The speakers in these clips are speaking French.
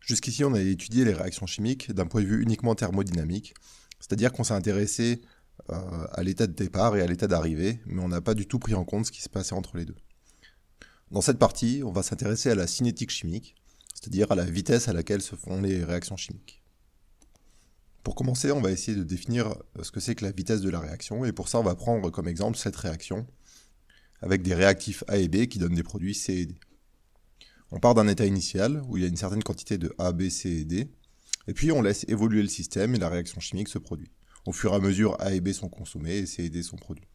Jusqu'ici, on a étudié les réactions chimiques d'un point de vue uniquement thermodynamique, c'est-à-dire qu'on s'est intéressé à l'état de départ et à l'état d'arrivée, mais on n'a pas du tout pris en compte ce qui se passait entre les deux. Dans cette partie, on va s'intéresser à la cinétique chimique, c'est-à-dire à la vitesse à laquelle se font les réactions chimiques. Pour commencer, on va essayer de définir ce que c'est que la vitesse de la réaction, et pour ça, on va prendre comme exemple cette réaction, avec des réactifs A et B qui donnent des produits C et D. On part d'un état initial, où il y a une certaine quantité de A, B, C et D, et puis on laisse évoluer le système et la réaction chimique se produit. Au fur et à mesure, A et B sont consommés et C et D sont produits.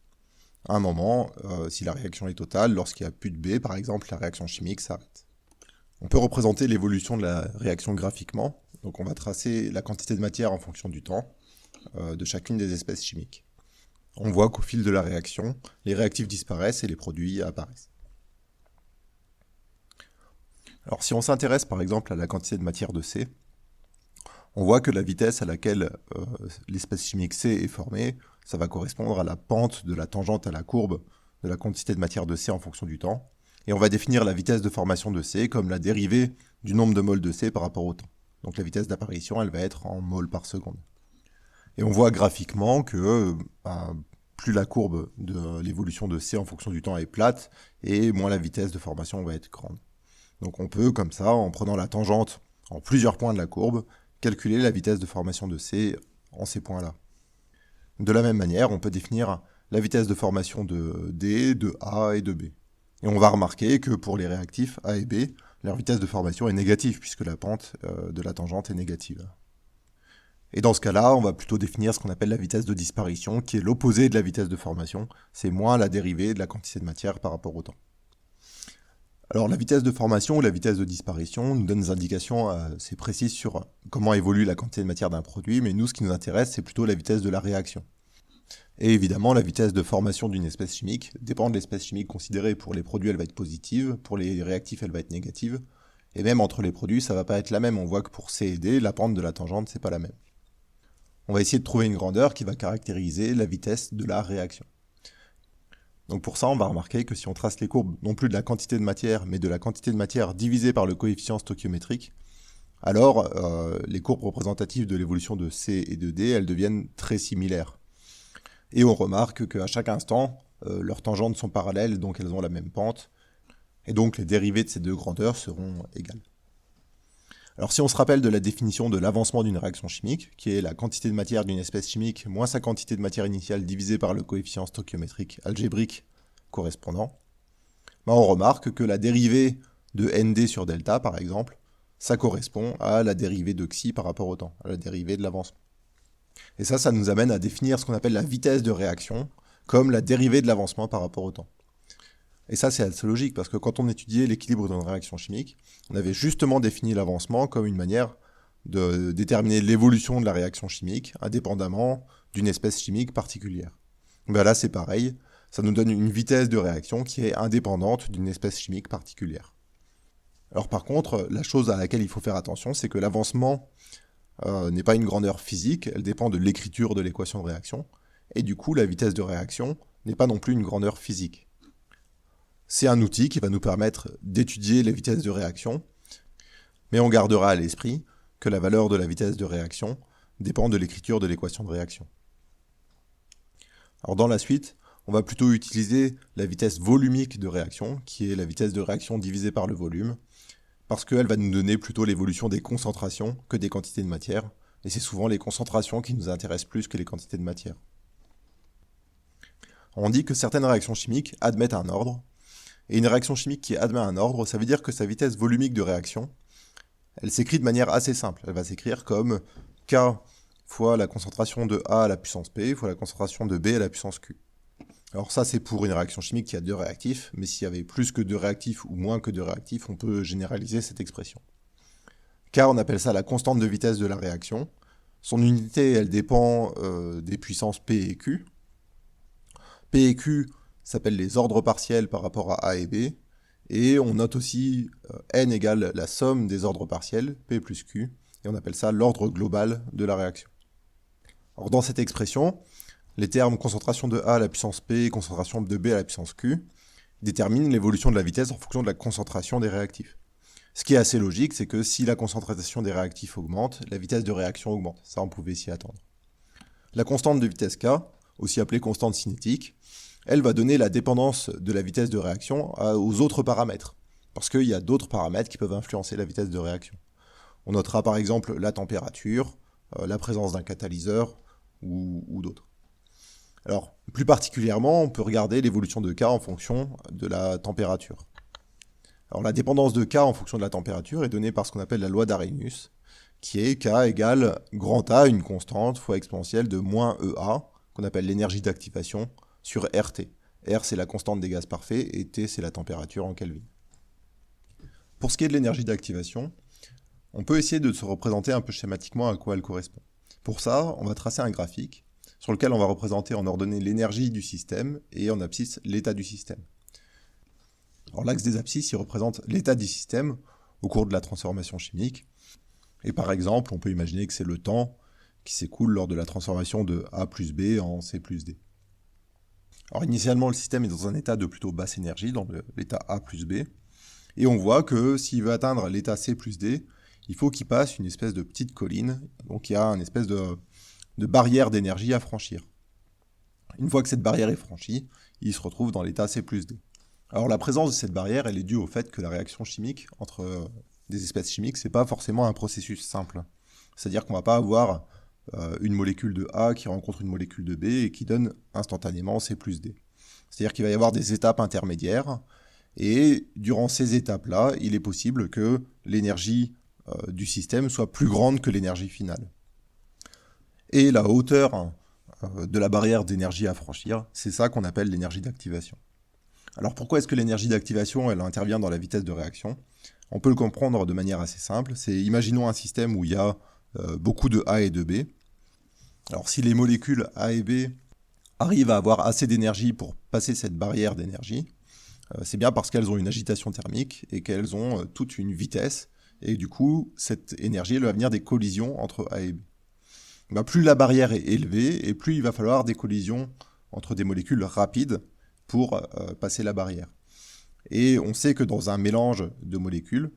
À un moment, si la réaction est totale, lorsqu'il n'y a plus de B, par exemple, la réaction chimique s'arrête. On peut représenter l'évolution de la réaction graphiquement, donc on va tracer la quantité de matière en fonction du temps de chacune des espèces chimiques. On voit qu'au fil de la réaction, les réactifs disparaissent et les produits apparaissent. Alors si on s'intéresse par exemple à la quantité de matière de C, on voit que la vitesse à laquelle l'espèce chimique C est formée, ça va correspondre à la pente de la tangente à la courbe de la quantité de matière de C en fonction du temps. Et on va définir la vitesse de formation de C comme la dérivée du nombre de moles de C par rapport au temps. Donc la vitesse d'apparition, elle va être en moles par seconde. Et on voit graphiquement que plus la courbe de l'évolution de C en fonction du temps est plate, et moins la vitesse de formation va être grande. Donc on peut, comme ça, en prenant la tangente en plusieurs points de la courbe, calculer la vitesse de formation de C en ces points-là. De la même manière, on peut définir la vitesse de formation de D, de A et de B. Et on va remarquer que pour les réactifs A et B, leur vitesse de formation est négative, puisque la pente de la tangente est négative. Et dans ce cas-là, on va plutôt définir ce qu'on appelle la vitesse de disparition, qui est l'opposé de la vitesse de formation. C'est moins la dérivée de la quantité de matière par rapport au temps. Alors la vitesse de formation ou la vitesse de disparition nous donne des indications assez précises sur comment évolue la quantité de matière d'un produit, mais nous, ce qui nous intéresse, c'est plutôt la vitesse de la réaction. Et évidemment, la vitesse de formation d'une espèce chimique dépend de l'espèce chimique considérée. Pour les produits, elle va être positive, pour les réactifs, elle va être négative, et même entre les produits, ça va pas être la même. On voit que pour C et D, la pente de la tangente, c'est pas la même. On va essayer de trouver une grandeur qui va caractériser la vitesse de la réaction. Donc pour ça, on va remarquer que si on trace les courbes, non plus de la quantité de matière, mais de la quantité de matière divisée par le coefficient stoichiométrique, alors les courbes représentatives de l'évolution de C et de D, elles deviennent très similaires. Et on remarque qu'à chaque instant, leurs tangentes sont parallèles, donc elles ont la même pente, et donc les dérivées de ces deux grandeurs seront égales. Alors si on se rappelle de la définition de l'avancement d'une réaction chimique, qui est la quantité de matière d'une espèce chimique moins sa quantité de matière initiale divisée par le coefficient stoichiométrique algébrique correspondant, on remarque que la dérivée de ND sur delta, par exemple, ça correspond à la dérivée de xi par rapport au temps, à la dérivée de l'avancement. Et ça nous amène à définir ce qu'on appelle la vitesse de réaction, comme la dérivée de l'avancement par rapport au temps. Et ça, c'est assez logique, parce que quand on étudiait l'équilibre d'une réaction chimique, on avait justement défini l'avancement comme une manière de déterminer l'évolution de la réaction chimique, indépendamment d'une espèce chimique particulière. Ben là, c'est pareil, ça nous donne une vitesse de réaction qui est indépendante d'une espèce chimique particulière. Alors par contre, la chose à laquelle il faut faire attention, c'est que l'avancement n'est pas une grandeur physique, elle dépend de l'écriture de l'équation de réaction, et du coup, la vitesse de réaction n'est pas non plus une grandeur physique. C'est un outil qui va nous permettre d'étudier les vitesses de réaction, mais on gardera à l'esprit que la valeur de la vitesse de réaction dépend de l'écriture de l'équation de réaction. Alors dans la suite, on va plutôt utiliser la vitesse volumique de réaction, qui est la vitesse de réaction divisée par le volume, parce qu'elle va nous donner plutôt l'évolution des concentrations que des quantités de matière, et c'est souvent les concentrations qui nous intéressent plus que les quantités de matière. On dit que certaines réactions chimiques admettent un ordre, et une réaction chimique qui admet un ordre, ça veut dire que sa vitesse volumique de réaction, elle s'écrit de manière assez simple. Elle va s'écrire comme K fois la concentration de A à la puissance P fois la concentration de B à la puissance Q. Alors ça, c'est pour une réaction chimique qui a deux réactifs, mais s'il y avait plus que deux réactifs ou moins que deux réactifs, on peut généraliser cette expression. K, on appelle ça la constante de vitesse de la réaction. Son unité, elle dépend des puissances P et Q. P et Q s'appellent les ordres partiels par rapport à A et B, et on note aussi N égale la somme des ordres partiels, P plus Q, et on appelle ça l'ordre global de la réaction. Alors dans cette expression, les termes concentration de A à la puissance P et concentration de B à la puissance Q déterminent l'évolution de la vitesse en fonction de la concentration des réactifs. Ce qui est assez logique, c'est que si la concentration des réactifs augmente, la vitesse de réaction augmente. Ça, on pouvait s'y attendre. La constante de vitesse K, aussi appelée constante cinétique, elle va donner la dépendance de la vitesse de réaction aux autres paramètres. Parce qu'il y a d'autres paramètres qui peuvent influencer la vitesse de réaction. On notera par exemple la température, la présence d'un catalyseur ou d'autres. Alors, plus particulièrement, on peut regarder l'évolution de K en fonction de la température. Alors, la dépendance de K en fonction de la température est donnée par ce qu'on appelle la loi d'Arrhenius, qui est K égale grand A, une constante, fois exponentielle de moins EA, qu'on appelle l'énergie d'activation, sur RT. R, c'est la constante des gaz parfaits, et T, c'est la température en Kelvin. Pour ce qui est de l'énergie d'activation, on peut essayer de se représenter un peu schématiquement à quoi elle correspond. Pour ça, on va tracer un graphique sur lequel on va représenter en ordonnée l'énergie du système et en abscisse l'état du système. Alors l'axe des abscisses, il représente l'état du système au cours de la transformation chimique. Et par exemple, on peut imaginer que c'est le temps qui s'écoule lors de la transformation de A plus B en C plus D. Alors initialement, le système est dans un état de plutôt basse énergie, dans l'état A plus B. Et on voit que s'il veut atteindre l'état C plus D, il faut qu'il passe une espèce de petite colline. Donc il y a une espèce de barrière d'énergie à franchir. Une fois que cette barrière est franchie, il se retrouve dans l'état C plus D. Alors la présence de cette barrière, elle est due au fait que la réaction chimique entre des espèces chimiques, c'est pas forcément un processus simple. C'est-à-dire qu'on va pas avoir une molécule de A qui rencontre une molécule de B et qui donne instantanément C plus D. C'est-à-dire qu'il va y avoir des étapes intermédiaires, et durant ces étapes-là, il est possible que l'énergie du système soit plus grande que l'énergie finale. Et la hauteur de la barrière d'énergie à franchir, c'est ça qu'on appelle l'énergie d'activation. Alors pourquoi est-ce que l'énergie d'activation, elle intervient dans la vitesse de réaction? On peut le comprendre de manière assez simple. Imaginons un système où il y a beaucoup de A et de B. Alors si les molécules A et B arrivent à avoir assez d'énergie pour passer cette barrière d'énergie, c'est bien parce qu'elles ont une agitation thermique et qu'elles ont toute une vitesse. Et du coup, cette énergie, elle va venir des collisions entre A et B. Ben, plus la barrière est élevée, et plus il va falloir des collisions entre des molécules rapides pour passer la barrière. Et on sait que dans un mélange de molécules,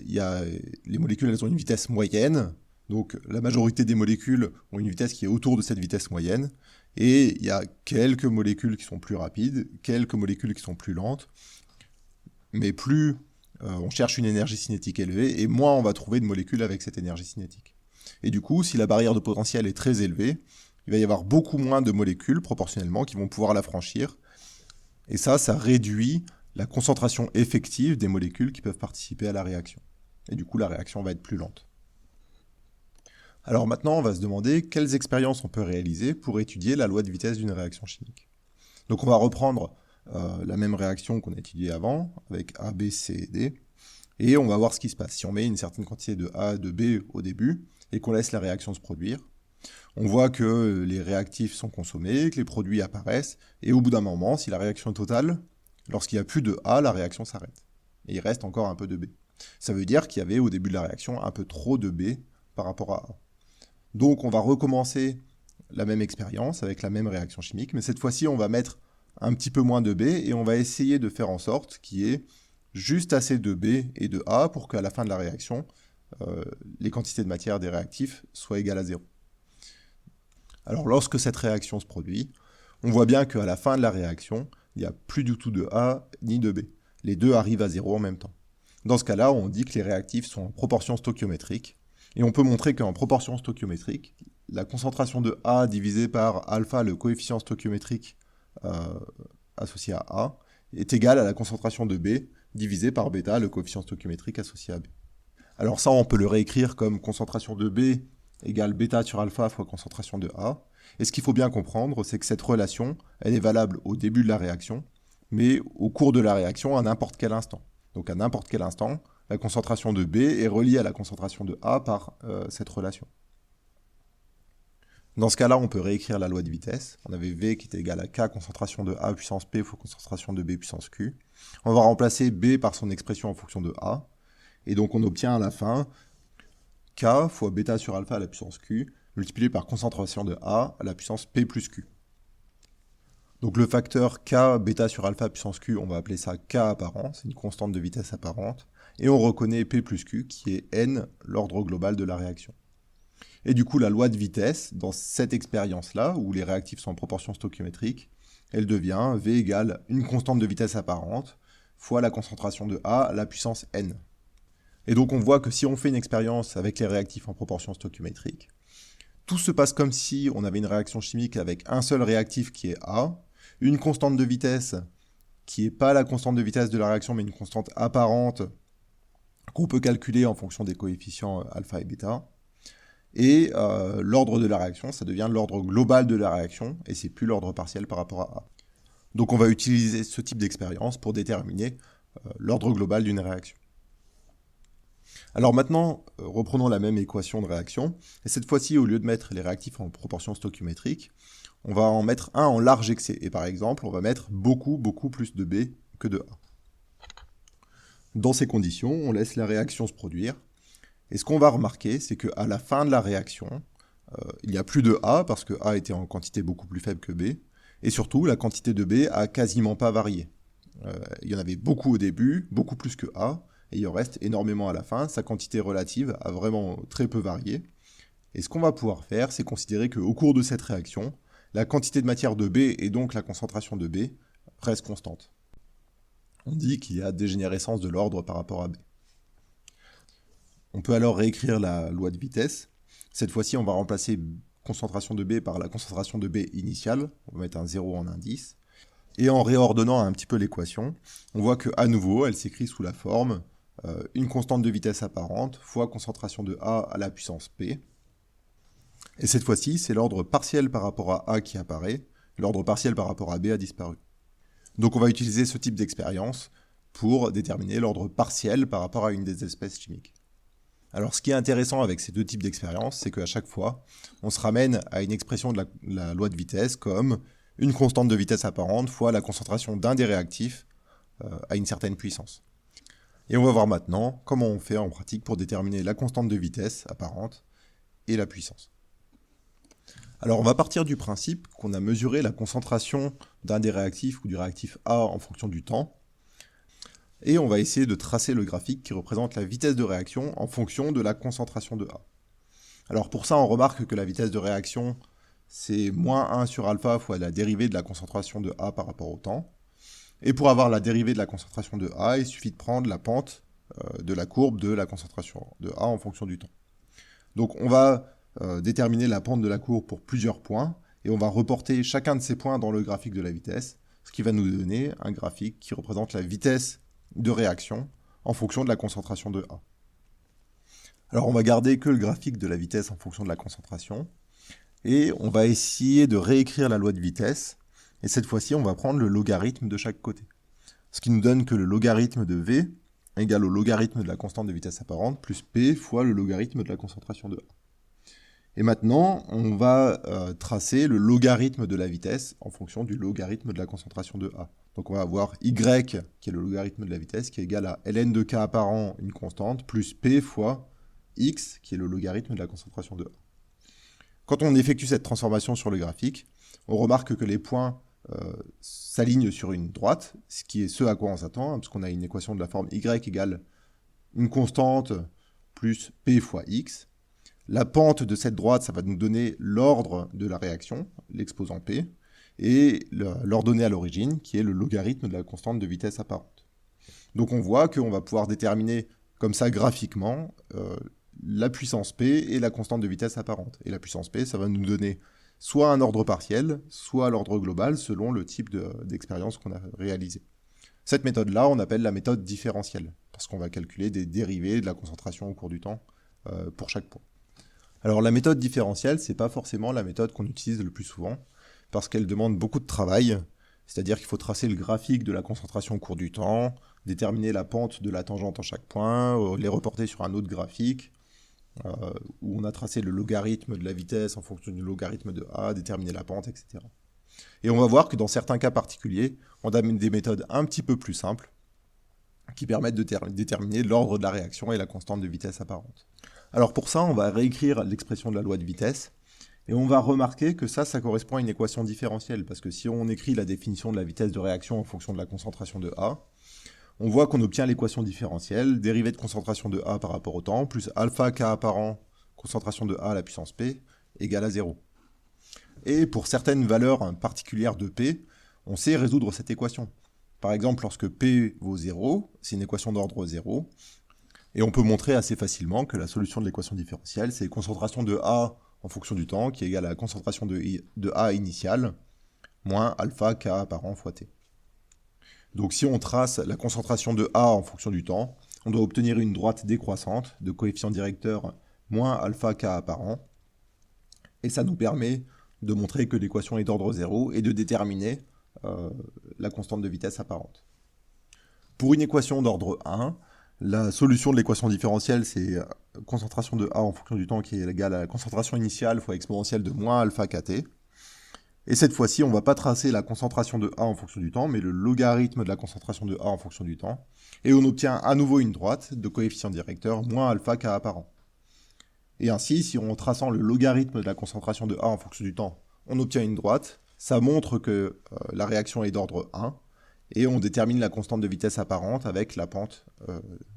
les molécules elles ont une vitesse moyenne, donc la majorité des molécules ont une vitesse qui est autour de cette vitesse moyenne, et il y a quelques molécules qui sont plus rapides, quelques molécules qui sont plus lentes, mais plus on cherche une énergie cinétique élevée, et moins on va trouver de molécules avec cette énergie cinétique. Et du coup, si la barrière de potentiel est très élevée, il va y avoir beaucoup moins de molécules, proportionnellement, qui vont pouvoir la franchir. Et ça réduit la concentration effective des molécules qui peuvent participer à la réaction. Et du coup, la réaction va être plus lente. Alors maintenant, on va se demander quelles expériences on peut réaliser pour étudier la loi de vitesse d'une réaction chimique. Donc on va reprendre la même réaction qu'on a étudiée avant, avec A, B, C et D, et on va voir ce qui se passe. Si on met une certaine quantité de A, de B au début, et qu'on laisse la réaction se produire, on voit que les réactifs sont consommés, que les produits apparaissent, et au bout d'un moment, si la réaction est totale, lorsqu'il n'y a plus de A, la réaction s'arrête. Et il reste encore un peu de B. Ça veut dire qu'il y avait au début de la réaction un peu trop de B par rapport à A. Donc on va recommencer la même expérience avec la même réaction chimique, mais cette fois-ci on va mettre un petit peu moins de B et on va essayer de faire en sorte qu'il y ait juste assez de B et de A pour qu'à la fin de la réaction, les quantités de matière des réactifs soient égales à 0. Alors lorsque cette réaction se produit, on voit bien qu'à la fin de la réaction, il n'y a plus du tout de A ni de B. Les deux arrivent à 0 en même temps. Dans ce cas-là, on dit que les réactifs sont en proportion stoichiométrique, et on peut montrer qu'en proportion stoichiométrique, la concentration de A divisée par alpha, le coefficient stoichiométrique associé à A, est égale à la concentration de B divisée par bêta, le coefficient stoichiométrique associé à B. Alors ça, on peut le réécrire comme concentration de B égale bêta sur alpha fois concentration de A. Et ce qu'il faut bien comprendre, c'est que cette relation, elle est valable au début de la réaction, mais au cours de la réaction à n'importe quel instant. Donc à n'importe quel instant, la concentration de B est reliée à la concentration de A par cette relation. Dans ce cas-là, on peut réécrire la loi de vitesse. On avait V qui était égal à K concentration de A puissance P fois concentration de B puissance Q. On va remplacer B par son expression en fonction de A. Et donc on obtient à la fin K fois bêta sur alpha à la puissance Q, multiplié par concentration de A à la puissance P plus Q. Donc le facteur K bêta sur alpha puissance Q, on va appeler ça K apparent, c'est une constante de vitesse apparente. et on reconnaît P plus Q qui est N, l'ordre global de la réaction. Et du coup, la loi de vitesse, dans cette expérience-là, où les réactifs sont en proportion stoichiométrique, elle devient V égale une constante de vitesse apparente fois la concentration de A à la puissance N. Et donc on voit que si on fait une expérience avec les réactifs en proportion stoichiométrique, tout se passe comme si on avait une réaction chimique avec un seul réactif qui est A, une constante de vitesse qui n'est pas la constante de vitesse de la réaction, mais une constante apparente qu'on peut calculer en fonction des coefficients alpha et bêta. Et l'ordre de la réaction, ça devient l'ordre global de la réaction, et c'est plus l'ordre partiel par rapport à A. Donc on va utiliser ce type d'expérience pour déterminer l'ordre global d'une réaction. Alors maintenant, reprenons la même équation de réaction, et cette fois-ci, au lieu de mettre les réactifs en proportion stoichiométrique, on va en mettre un en large excès, et par exemple, on va mettre beaucoup plus de B que de A. Dans ces conditions, on laisse la réaction se produire, et ce qu'on va remarquer, c'est qu'à la fin de la réaction, il n'y a plus de A, parce que A était en quantité beaucoup plus faible que B, et surtout, la quantité de B a quasiment pas varié. Il y en avait beaucoup au début, beaucoup plus que A, et il en reste énormément à la fin. Sa quantité relative a vraiment très peu varié. Et ce qu'on va pouvoir faire, c'est considérer qu'au cours de cette réaction, la quantité de matière de B et donc la concentration de B reste constante. On dit qu'il y a dégénérescence de l'ordre par rapport à B. On peut alors réécrire la loi de vitesse. Cette fois-ci, on va remplacer concentration de B par la concentration de B initiale. On va mettre un 0 en indice. Et en réordonnant un petit peu l'équation, on voit qu'à nouveau, elle s'écrit sous la forme une constante de vitesse apparente fois concentration de A à la puissance P. Et cette fois-ci, c'est l'ordre partiel par rapport à A qui apparaît, l'ordre partiel par rapport à B a disparu. Donc on va utiliser ce type d'expérience pour déterminer l'ordre partiel par rapport à une des espèces chimiques. Alors ce qui est intéressant avec ces deux types d'expériences, c'est qu'à chaque fois, on se ramène à une expression de la loi de vitesse comme une constante de vitesse apparente fois la concentration d'un des réactifs à une certaine puissance. Et on va voir maintenant comment on fait en pratique pour déterminer la constante de vitesse apparente et la puissance. Alors on va partir du principe qu'on a mesuré la concentration d'un des réactifs ou du réactif A en fonction du temps, et on va essayer de tracer le graphique qui représente la vitesse de réaction en fonction de la concentration de A. Alors pour ça, on remarque que la vitesse de réaction, c'est moins 1 sur alpha fois la dérivée de la concentration de A par rapport au temps. Et pour avoir la dérivée de la concentration de A, il suffit de prendre la pente de la courbe de la concentration de A en fonction du temps. Donc on va déterminer la pente de la courbe pour plusieurs points, et on va reporter chacun de ces points dans le graphique de la vitesse, ce qui va nous donner un graphique qui représente la vitesse de réaction en fonction de la concentration de A. Alors on va garder que le graphique de la vitesse en fonction de la concentration, et on va essayer de réécrire la loi de vitesse, et cette fois-ci on va prendre le logarithme de chaque côté. Ce qui nous donne que le logarithme de V égale au logarithme de la constante de vitesse apparente plus P fois le logarithme de la concentration de A. Et maintenant, on va tracer le logarithme de la vitesse en fonction du logarithme de la concentration de A. Donc on va avoir Y, qui est le logarithme de la vitesse, qui est égal à ln de k apparent, une constante, plus P fois X, qui est le logarithme de la concentration de A. Quand on effectue cette transformation sur le graphique, on remarque que les points s'alignent sur une droite, ce qui est ce à quoi on s'attend, parce qu'on a une équation de la forme Y égale une constante plus P fois X. La pente de cette droite, ça va nous donner l'ordre de la réaction, l'exposant P, et l'ordonnée à l'origine, qui est le logarithme de la constante de vitesse apparente. Donc on voit qu'on va pouvoir déterminer comme ça graphiquement la puissance P et la constante de vitesse apparente. Et la puissance P, ça va nous donner soit un ordre partiel, soit l'ordre global, selon le type d'expérience qu'on a réalisé. Cette méthode-là, on appelle la méthode différentielle, parce qu'on va calculer des dérivées de la concentration au cours du temps pour chaque point. Alors la méthode différentielle, c'est pas forcément la méthode qu'on utilise le plus souvent, parce qu'elle demande beaucoup de travail, c'est-à-dire qu'il faut tracer le graphique de la concentration au cours du temps, déterminer la pente de la tangente en chaque point, les reporter sur un autre graphique, où on a tracé le logarithme de la vitesse en fonction du logarithme de A, déterminer la pente, etc. Et on va voir que dans certains cas particuliers, on a des méthodes un petit peu plus simples, qui permettent de déterminer l'ordre de la réaction et la constante de vitesse apparente. Alors pour ça, on va réécrire l'expression de la loi de vitesse, et on va remarquer que ça correspond à une équation différentielle, parce que si on écrit la définition de la vitesse de réaction en fonction de la concentration de A, on voit qu'on obtient l'équation différentielle, dérivée de concentration de A par rapport au temps, plus alpha K apparent, concentration de A à la puissance P, égale à 0. Et pour certaines valeurs particulières de P, on sait résoudre cette équation. Par exemple, lorsque P vaut 0, c'est une équation d'ordre 0, et on peut montrer assez facilement que la solution de l'équation différentielle, c'est concentration de A en fonction du temps, qui est égale à la concentration de A initiale, moins alpha K apparent fois T. Donc si on trace la concentration de A en fonction du temps, on doit obtenir une droite décroissante de coefficient directeur moins alpha K apparent, et ça nous permet de montrer que l'équation est d'ordre 0 et de déterminer la constante de vitesse apparente. Pour une équation d'ordre 1, la solution de l'équation différentielle, c'est concentration de A en fonction du temps qui est égale à la concentration initiale fois exponentielle de moins alpha kt. Et cette fois-ci, on ne va pas tracer la concentration de A en fonction du temps, mais le logarithme de la concentration de A en fonction du temps. Et on obtient à nouveau une droite de coefficient directeur moins alpha K apparent. Et ainsi, si en traçant le logarithme de la concentration de A en fonction du temps, on obtient une droite, ça montre que la réaction est d'ordre 1, et on détermine la constante de vitesse apparente avec la pente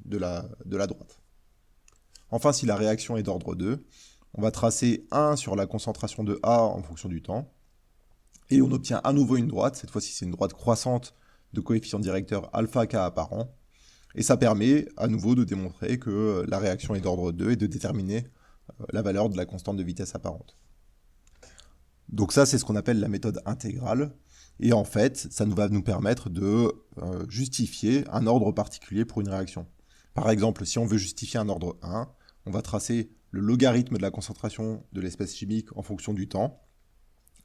de la droite. Enfin, si la réaction est d'ordre 2, on va tracer 1 sur la concentration de A en fonction du temps, et on obtient à nouveau une droite, cette fois-ci c'est une droite croissante de coefficient directeur alpha K apparent, et ça permet à nouveau de démontrer que la réaction est d'ordre 2 et de déterminer la valeur de la constante de vitesse apparente. Donc ça, c'est ce qu'on appelle la méthode intégrale. Et en fait, ça va nous permettre de justifier un ordre particulier pour une réaction. Par exemple, si on veut justifier un ordre 1, on va tracer le logarithme de la concentration de l'espèce chimique en fonction du temps.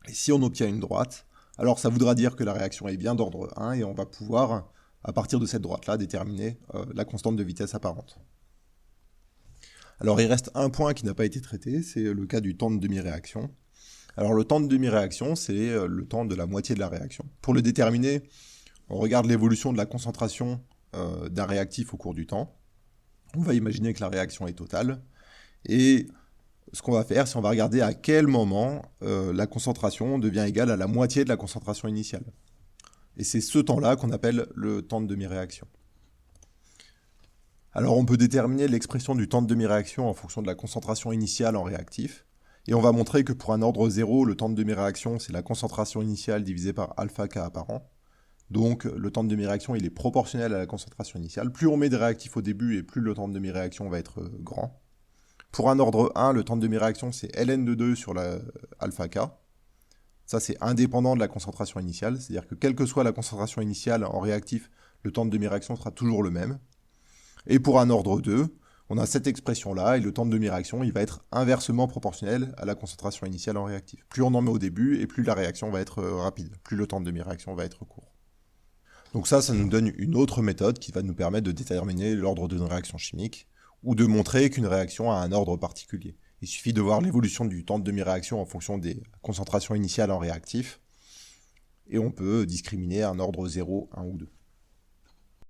Et si on obtient une droite, alors ça voudra dire que la réaction est bien d'ordre 1 et on va pouvoir, à partir de cette droite-là, déterminer la constante de vitesse apparente. Alors il reste un point qui n'a pas été traité, c'est le cas du temps de demi-réaction. Alors le temps de demi-réaction, c'est le temps de la moitié de la réaction. Pour le déterminer, on regarde l'évolution de la concentration d'un réactif au cours du temps. On va imaginer que la réaction est totale. Et ce qu'on va faire, c'est on va regarder à quel moment la concentration devient égale à la moitié de la concentration initiale. Et c'est ce temps-là qu'on appelle le temps de demi-réaction. Alors on peut déterminer l'expression du temps de demi-réaction en fonction de la concentration initiale en réactif. Et on va montrer que pour un ordre 0, le temps de demi-réaction, c'est la concentration initiale divisée par alpha K apparent. Donc le temps de demi-réaction, il est proportionnel à la concentration initiale. Plus on met de réactifs au début et plus le temps de demi-réaction va être grand. Pour un ordre 1, le temps de demi-réaction, c'est ln de 2 sur la alpha K. Ça, c'est indépendant de la concentration initiale. C'est-à-dire que quelle que soit la concentration initiale en réactif, le temps de demi-réaction sera toujours le même. Et pour un ordre 2, on a cette expression-là, et le temps de demi-réaction, il va être inversement proportionnel à la concentration initiale en réactif. Plus on en met au début, et plus la réaction va être rapide, plus le temps de demi-réaction va être court. Donc ça nous donne une autre méthode qui va nous permettre de déterminer l'ordre d'une réaction chimique, ou de montrer qu'une réaction a un ordre particulier. Il suffit de voir l'évolution du temps de demi-réaction en fonction des concentrations initiales en réactif, et on peut discriminer un ordre 0, 1 ou 2.